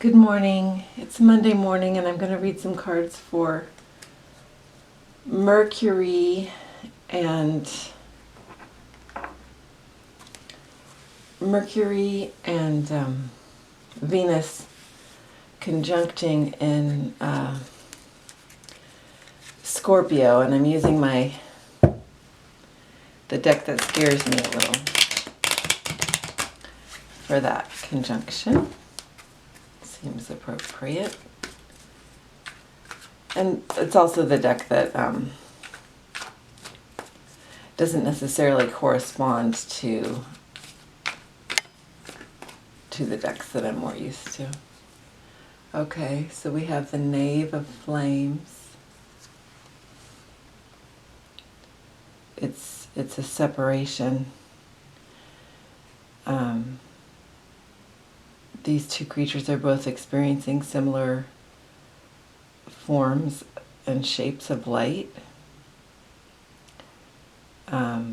Good morning. It's Monday morning and I'm going to read some cards for Mercury and Venus conjuncting in Scorpio, and I'm using the deck that scares me a little for that conjunction. Seems appropriate. And it's also the deck that doesn't necessarily correspond to the decks that I'm more used to. Okay, so we have the Knave of Flames. It's a separation. These two creatures are both experiencing similar forms and shapes of light. But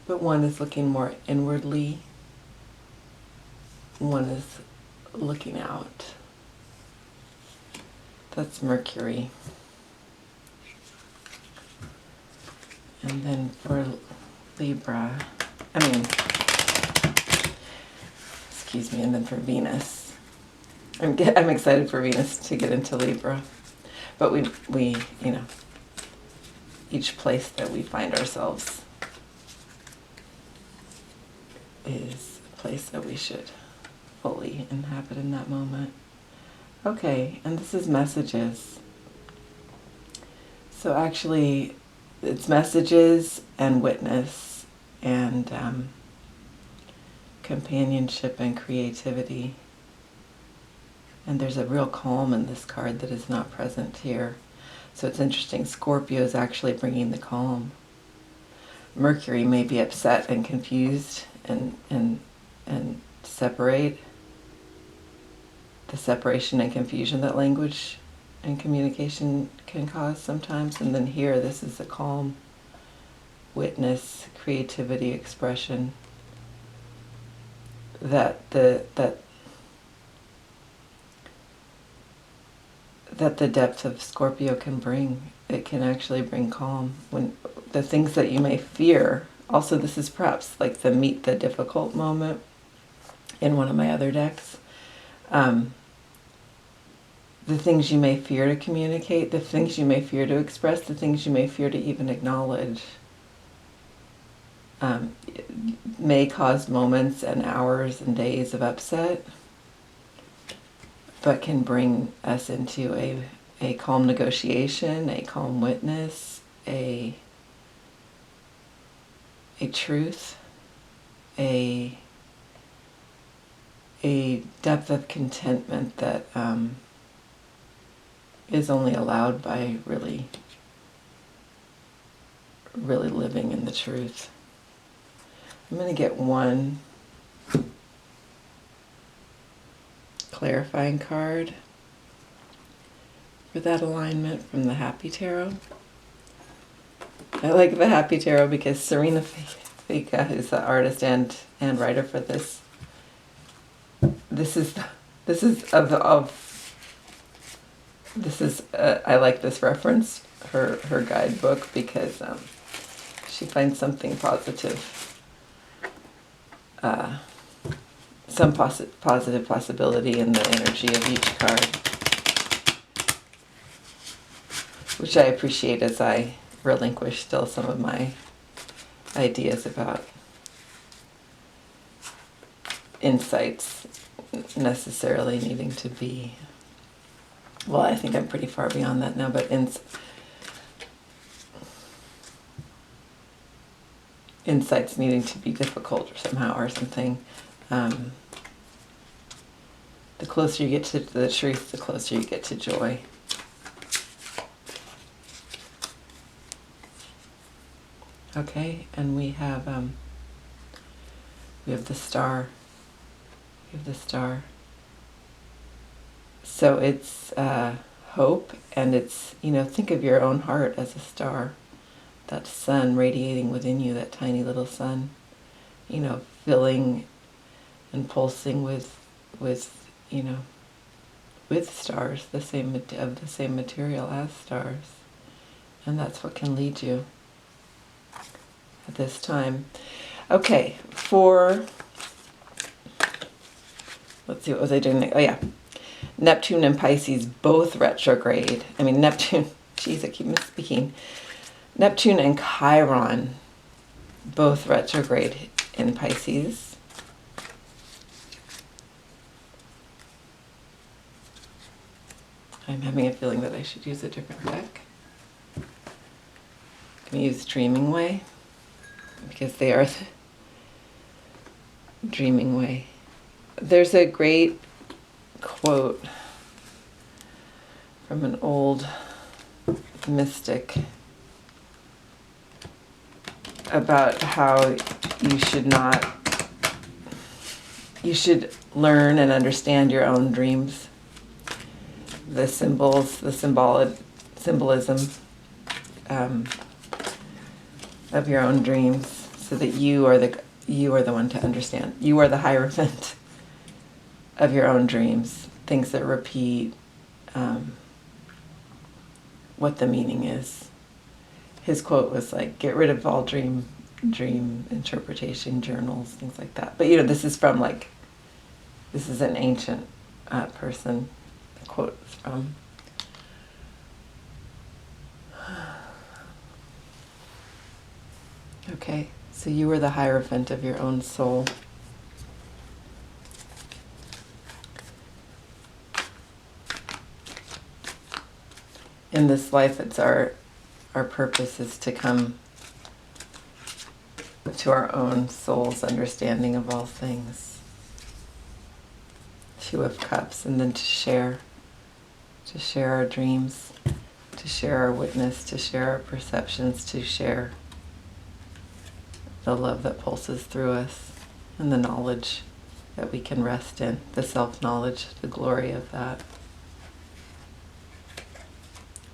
one is looking more inwardly, one is looking out. That's Mercury. And then for Libra, excuse me, and then for Venus, I'm excited for Venus to get into Libra, but we each place that we find ourselves is a place that we should fully inhabit in that moment. Okay, and this is messages. So actually, it's messages and witness and companionship and creativity. And there's a real calm in this card that is not present here. So it's interesting, Scorpio is actually bringing the calm. Mercury may be upset and confused and separate. The separation and confusion that language and communication can cause sometimes. And then here, this is a calm witness, creativity, expression that the depth of Scorpio can bring. It can actually bring calm when the things that you may fear. Also, this is perhaps like the meet the difficult moment in one of my other decks. The things you may fear to communicate, the things you may fear to express, the things you may fear to even acknowledge may cause moments and hours and days of upset, but can bring us into a calm negotiation, a calm witness, a truth, a depth of contentment that is only allowed by really living in the truth. I'm going to get one clarifying card for that alignment from the Happy Tarot. I like the Happy Tarot because Serena Fika, who's the artist and writer for this, I like this reference, her guidebook, because she finds something positive, some positive possibility in the energy of each card, which I appreciate as I relinquish still some of my ideas about insights necessarily needing to be, well, I think I'm pretty far beyond that now, but insights needing to be difficult or somehow or something. The closer you get to the truth, the closer you get to joy. Okay, and we have the star. We have the star. So it's hope, and it's, think of your own heart as a star, that sun radiating within you, that tiny little sun, filling and pulsing with you know, with stars, the same material as stars. And that's what can lead you at this time. Okay, let's see, what was I doing next? Oh yeah, Neptune and Pisces both retrograde. I mean, Neptune, geez, I keep misspeaking. Neptune and Chiron both retrograde in Pisces. I'm having a feeling that I should use a different deck. Can we use Dreaming Way? Because they are the Dreaming Way. There's a great quote from an old mystic about how you should learn and understand your own dreams, the symbols, the symbolism of your own dreams, so that you are the one to understand. You are the hierophant of your own dreams, things that repeat, what the meaning is. His quote was like, get rid of all dream interpretation journals, things like that. But this is an ancient person the quote is from. Okay, so you are the hierophant of your own soul. In this life, it's our purpose is to come to our own soul's understanding of all things. Two of Cups, and then to share our dreams, to share our witness, to share our perceptions, to share the love that pulses through us, and the knowledge that we can rest in, the self-knowledge, the glory of that,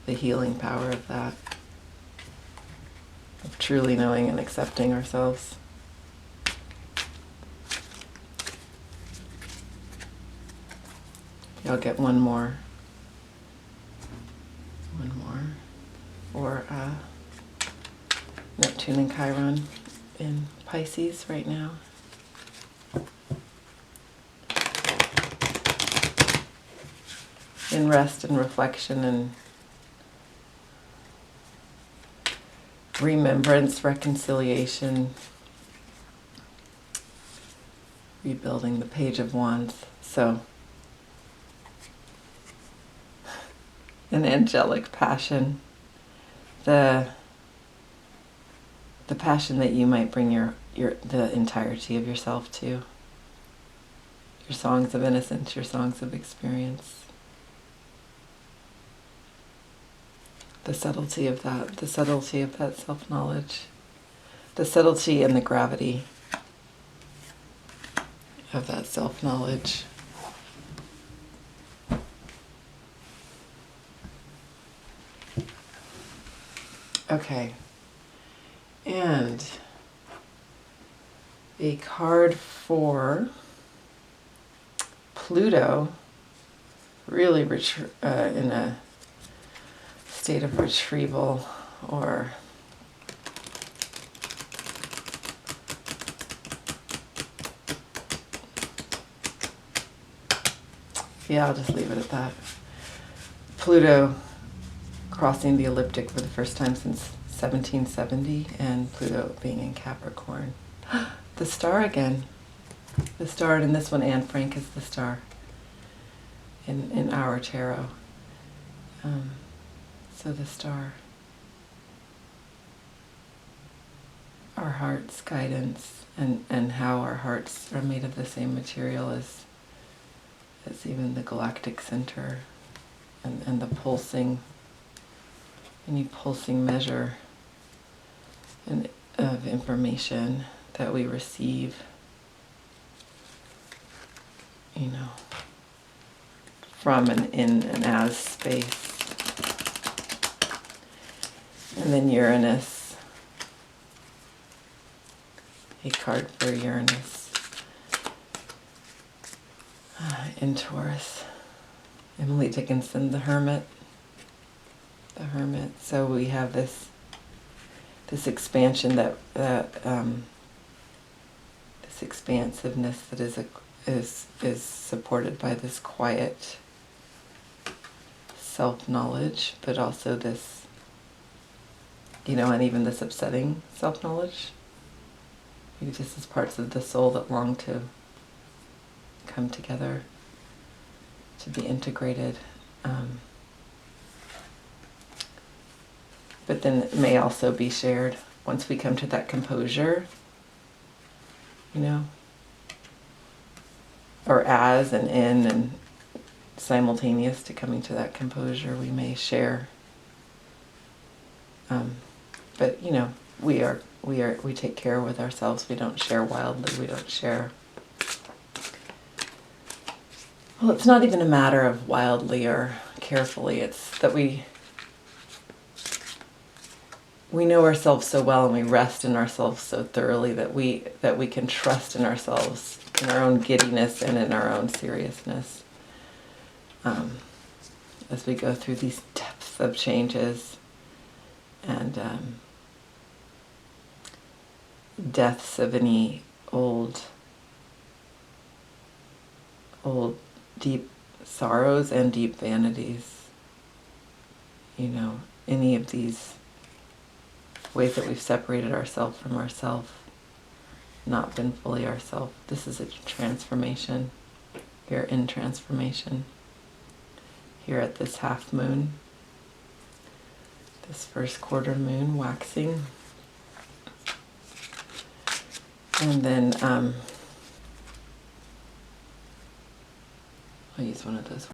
the healing power of that, of truly knowing and accepting ourselves. I'll get one more for Neptune and Chiron in Pisces right now. In rest and reflection and remembrance, reconciliation, rebuilding, the Page of Wands. So, an angelic passion, the passion that you might bring the entirety of yourself to, your songs of innocence, your songs of experience, the subtlety of that self-knowledge, the subtlety and the gravity of that self-knowledge. Okay, and a card for Pluto, really in a state of retrieval, or yeah, I'll just leave it at that. Pluto crossing the ecliptic for the first time since 1770, and Pluto being in Capricorn. The star again. The star, and in this one, Anne Frank is the star in our tarot. So the star, our heart's guidance, and how our hearts are made of the same material as even the galactic center, and the pulsing, any pulsing measure of information that we receive, from and in and as space. And then Uranus, a card for Uranus. in Taurus. Emily Dickinson, the Hermit. The Hermit. So we have this expansion this expansiveness that is supported by this quiet self-knowledge, but also this, and even this upsetting self-knowledge. Maybe this is parts of the soul that long to come together, to be integrated. But then it may also be shared once we come to that composure, or as and in and simultaneous to coming to that composure, we may share. But we take care with ourselves. We don't share wildly. We don't share. Well, it's not even a matter of wildly or carefully. It's that we know ourselves so well, and we rest in ourselves so thoroughly that we can trust in ourselves, in our own giddiness and in our own seriousness, as we go through these depths of changes and deaths of any old deep sorrows and deep vanities. Any of these ways that we've separated ourselves from ourselves, not been fully ourselves. This is a transformation. We're in transformation here at this half moon, this first quarter moon waxing. And then I'll use one of those